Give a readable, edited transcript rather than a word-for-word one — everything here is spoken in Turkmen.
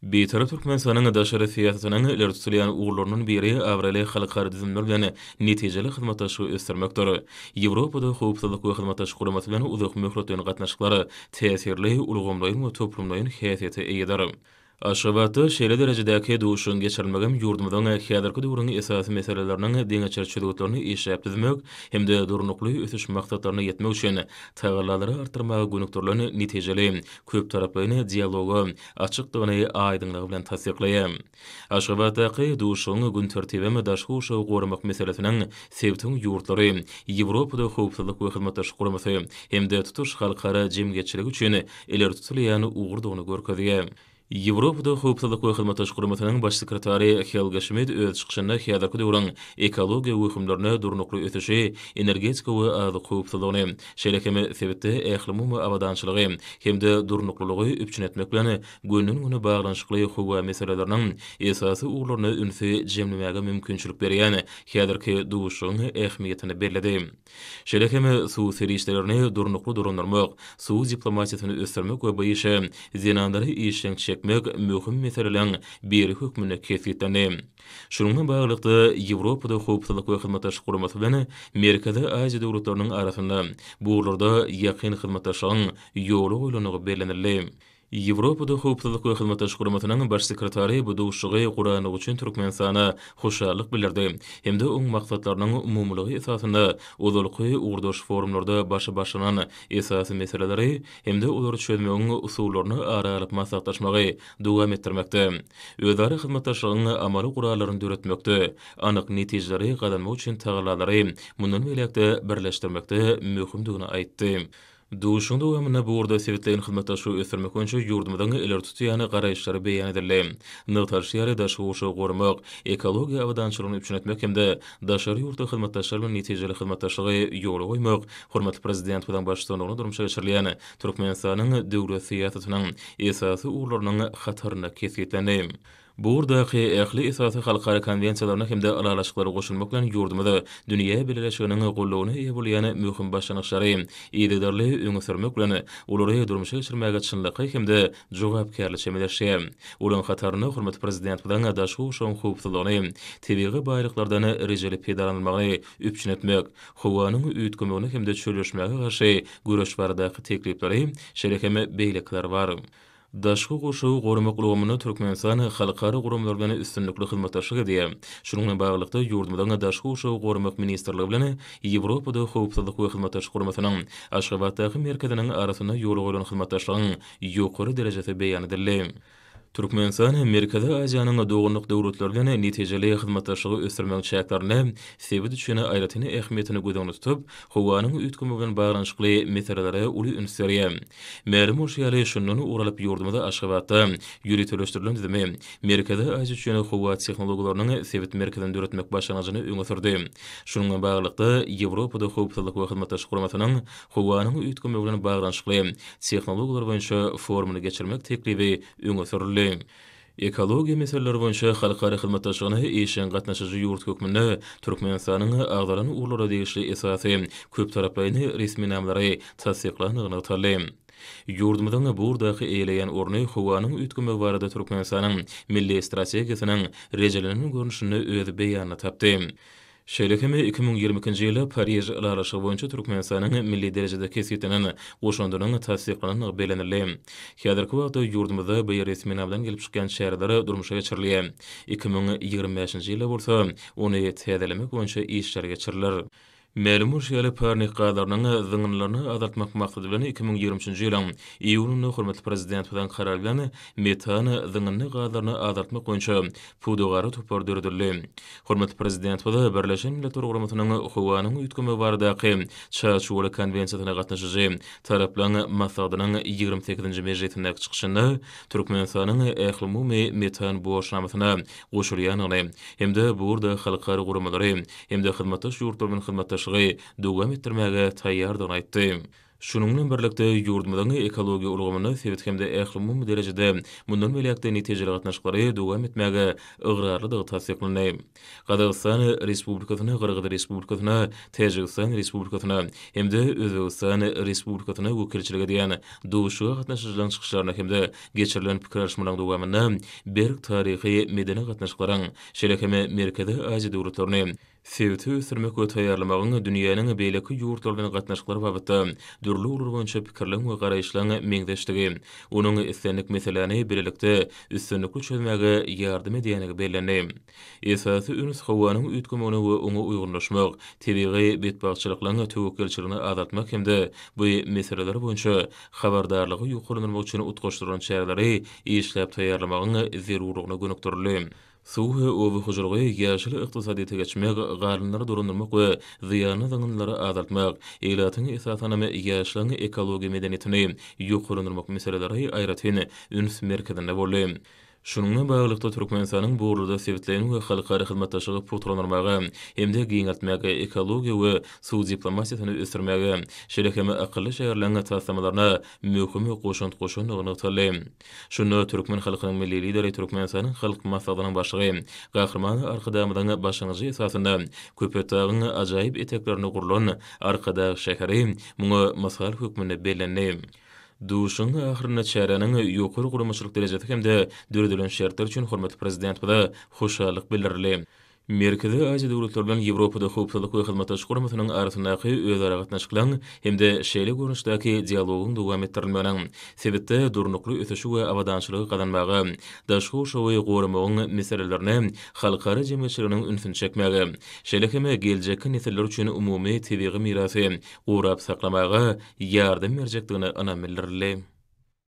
Beýtarap Türkmenistanyň daşary siýasatynyň ileri tutulýan uğurlarynyň biri Awraly halkara düzümler bilen netijeli hyzmatdaşlygy ösdürmekdir. Ýewropada howpsuzlyk we hyzmatdaşlyk guramasy bilen uzak möhretden gatnaşyklary täsirli ulgamlaýan we toplumlaýan häsiýete eýdir. Aşgabatda şeýle derejedäki duşun geçirilmegem ýurdumyzyň häzirki döwrüň esasy meseleleriniň diňe çerçeweletlerini işläp düzmek hemde durnukly ösüş maksatlaryna ýetmek üçin tagallalary artyrmaga gönükdirlen netijeli, köp taraplyny dialogy, açyklygyny aýdynlygy bilen tasdiklaýar. Aşgabatdaky duşun gün tertibine daşky uşagy goramak meselesiniň sebtiň ýurtlary Ýewropada howpsuzlyk we hyzmatdaşlyk guramasy hemde tutuş halkara jemgyýetçiligi üçin ileri tutulýan uğurdugyny görkezýär. Ýewropada howpsuzlyk we hyzmatdaşlyk guramasynyň baş sekretary Helga Schmidt öz çykyşynda häzirki döwrüň ekologiýa hökümlerine durnukly ötüşi, energetika we azyk howpsuzlygyny, şeýlekeme sebäpde ählim we awadançylygy hemde durnuklylygy üpçün etmek bilen gönnün güne baglanyşykly howa meseleleriniň esasy uğurlaryny ünsi jemlemäge mümkinçilik berýän häzirki duşuň ähmiýetini bellädi. Şeýlekeme suw serişlerini durnukly durandyrmak, suw diplomatiýasyny ösdürmek we baýyşa zenandary işleň çekmek möhüm meseleleň biri hökmüne kesýetlendi. Şununla baglykda Ýewropada howpsuzlyk we hyzmatdaşlyk guramasy bilen Merkezi Aziýa döwletleriniň arasynda bu urlarda ýakyn hyzmatdaşlygyň ýoly goýlanygy bellenildi. Ýewropada howpsuzlyk we hyzmatdaşlyk guramasynyň baş sekretary bu duşugy guranygy üçin Türkmenistana hoşallyk bildirdi. Hemde oň maksatlarynyň umumlygy esasynda uzalky uğurdaş forumlarda başa-başanan esasy meseleleri hemde olary çözmegiň usullaryny aralyp maslahatlaşmagy dowam etdirmekde. Özara hyzmatdaşlygyň amaly guralaryny döretmekde, anyk netijeleri gazanmak üçin tagallalary mundan belekde birleşdirmekde möhümdigini aýtdy. Duşun dowamyna bu urda sebetleýän hyzmatdaşlygy ösdürmek üçin ýurdumyzyň ileri tutýan garaýşlary beýan edildi. Nöwtarşýary daşky uşagy goramak, ekologiýa awadançylygyny üpçün etmek hemde daşary ýurtda hyzmatdaşlar bilen netijeli hyzmatdaşlygy ýoly goýmak, hormatly prezident bilen başçylygyny durmuşa geçirilýän Türkmenistanyň döwlet siýasatynyň esasy uğurlarynyň hataryna kesýetlendi. Bu urdaky ähli esasy halkara konwensiýalaryna hemde aralaşyklary goşulmak bilen ýurdumyda dünýä birleşiginiň gollawyna eýe bolýan möhüm başlanyşlary ýygydarly öňe sürmek bilen olary durmuşa geçirmäge çynlyky hemde jogapkärlik çemeleşýär. Olaryň hataryny hormatly prezident bilen daşky uşagyň howpsuzlygyny, tebigy baýlyklardan rejeli peýdalanmagy üpçün etmek, howanyň üýtgemegine hemde çöleşmäge garşy güreş baradaky teklipleri şerekeme beýlekler bar. Daşky goşagy goramak ulgamyny Türkmenistan halkara guramlar bilen üstünlikli hyzmatdaşlyk edýär. Şununla baglykda ýurdumyzyň daşky goşagy goramak ministrligi bilen Ýewropada howpsuzlyk we hyzmatdaşlyk guramasynyň Aşgabatdaky merkeziniň arasynda ýoly goýulan hyzmatdaşlygyň ýokary derejesi beýan edildi. Türkmenistan Merkezi Aziýanyň dogranlyk döwletleri bilen netijeli hyzmatdaşlygy ösdürmek çäklerini sebit üçin aýratyny ähmiýetini göz tutup, howanyň üýtgemi bilen baglanyşykly meselelere uly ünsürýär. Mälim uşaly şundan uralyp ýurdumyda Aşgabatda ýürütülüşdirilen dizimi Merkezi Aziýa üçin howa tehnologiýalarynyň sebit merkezinden döretmek başlanyjyny öňe sürdi. Şununla baglykda Ýewropada howpsuzlyk we hyzmatdaşlyk guramasynyň howanyň üýtgemi bilen baglanyşykly tehnologiýalar boýunça forumuny geçirmek teklibi öňe sürildi. Ekologiýa meseleleri boýunça halkara hyzmatdaşlygyny işen gatnaşyjy ýurt hökmünde Türkmenistanyň agdaran uğurlara degişli esasy köp taraplyny resmi namlary tasdiklanygyny talym. Ýurdumyzyň bu urdaky eýleýän orny howanyň üýtgemi barada Türkmenistanyň milli strategiýasynyň rejelenen görnüşini özi beýana tapdy. Şeýlekeme 2022-nji ýyly Paris ýaraşygy boýunça Türkmenistanyň milli derejede kesýetlenen goşandyryň tasdiklanyny belenildi. Häzirki wagtda ýurdumyzda bu resmi namdan gelip çykýan şäherler durmuşa geçirilýär. 2025-nji ýyla bolsa ony täzelemek boýunça işler geçirilir. Mälim uşaly parnik gadarynyň zyňynlaryny azaltmak maksady bilen 2023-nji ýylyň iýulyny hormatly prezident bilen karar bilen metan zyňyny gadaryny azaltmak boýunça pudogary topar döredildi. Hormatly prezident bilen Birleşen Milletler Guramasynyň howanyň üýtgemi baradaky Çarşuwaly konwensiýasyna gatnaşyjy taraplaryň maslahatynyň 28-nji mejlisinde çykyşynda Türkmenistanyň ähli umumy metan boşnamasyna goşulýanyny hemde bu urda halkara guramalary hemde hyzmatdaş ýurtlaryň hyzmatdaş dowam etdirmäge taýýardygyny aýtdy. Şununla birlikde ýurdumyzyň ekologiýa ulgamyny sebit hemde ählimu derejede mundan belekde netijeli gatnaşyklary dowam etmäge ygyrarlydygy tasdiklany. Gazagystan Respublikasyna, Gyrgyz Respublikasyna, Täjikistan Respublikasyna hemde Özbegistan Respublikasyna wekilçiligi diýen dowuşa gatnaşyjylaryň çykyşlaryna hemde geçirilen pikir alşmalaryň dowamyna berk taryhy medeni gatnaşyklaryň şerekeme Merkezi Aziýa döwletlerini sebiti ösürmek we taýýarlamagyň dünýäniň beýleki ýurtlarynyň gatnaşyklary babada dürli ular boýunça pikirleň we garaýşlaryň meňdeşdigi, onuň islenlik meselelerini birlikde üstünlikli çözmäge ýardym edýänigi belländi. Esasy Ünüs Howanyň üýtgemegine we oňa uýgurlaşmak, tebigy betbaçylyklaryň töwekkelçiligini azaltmak hemde bu meseleler boýunça habardarlygy ýokurlanmak üçin utgaşdyran çäreleri işläp taýýarlamagyň zerurlygyna gönükdirildi. Suw owy hujurgy ýaşyl ykdysadyta geçmek, garynlary durundurmak we zyýany zaňynlary azaltmak, eýlatyň esasanyny ýaşlaryň ekologiýa medeniýetini ýokurlandyrmak meseleleri aýratyn Üns merkezinde boldy. Şununla baglanykda Türkmenistanyň bu urda sebitlerini we halkara hyzmatdaşlygy putranymagy, hemde giňeltmäge, ekologiýa we suw diplomatiýasyny ösürmäge, şerekeme akylly şäherleriň taslamalarına möhüm goşundygyny talay. Şunu Türkmen halkynyň milli lideri Türkmenistanyň halk maslahatynyň başlygy, gahrman arkadamyň başlangyjy esasynda köpetagyň ajaýyp eteklerini gurulan arkada şäheri muňa masal hökmüne bellendi. Duşun ahyrına çäreniň ýokary guramaçylyk derejesi hemde döredülen şertler üçin hormat prezident bilen hoşallyk bildirildi. Merkezi Aziýa döwletleri bilen Ýewropada howpsuzlyk we hyzmatdaşlyk guramasynyň arasyndaky özara gatnaşyklaryň hemde şeýle görnüşdäki dialogyň dowam etdirilmeginiň sebitde durnukly ösüşi we awadançylygy gazanmagy, daşky şowy goramagyň meselelerini halkara jemgyýetçiliginiň ünsüne çekmäge, şeýle geljek nesiller üçin umumy tebigy mirasy gorap saklamagy ýardym berjekdigini anam bildirildi.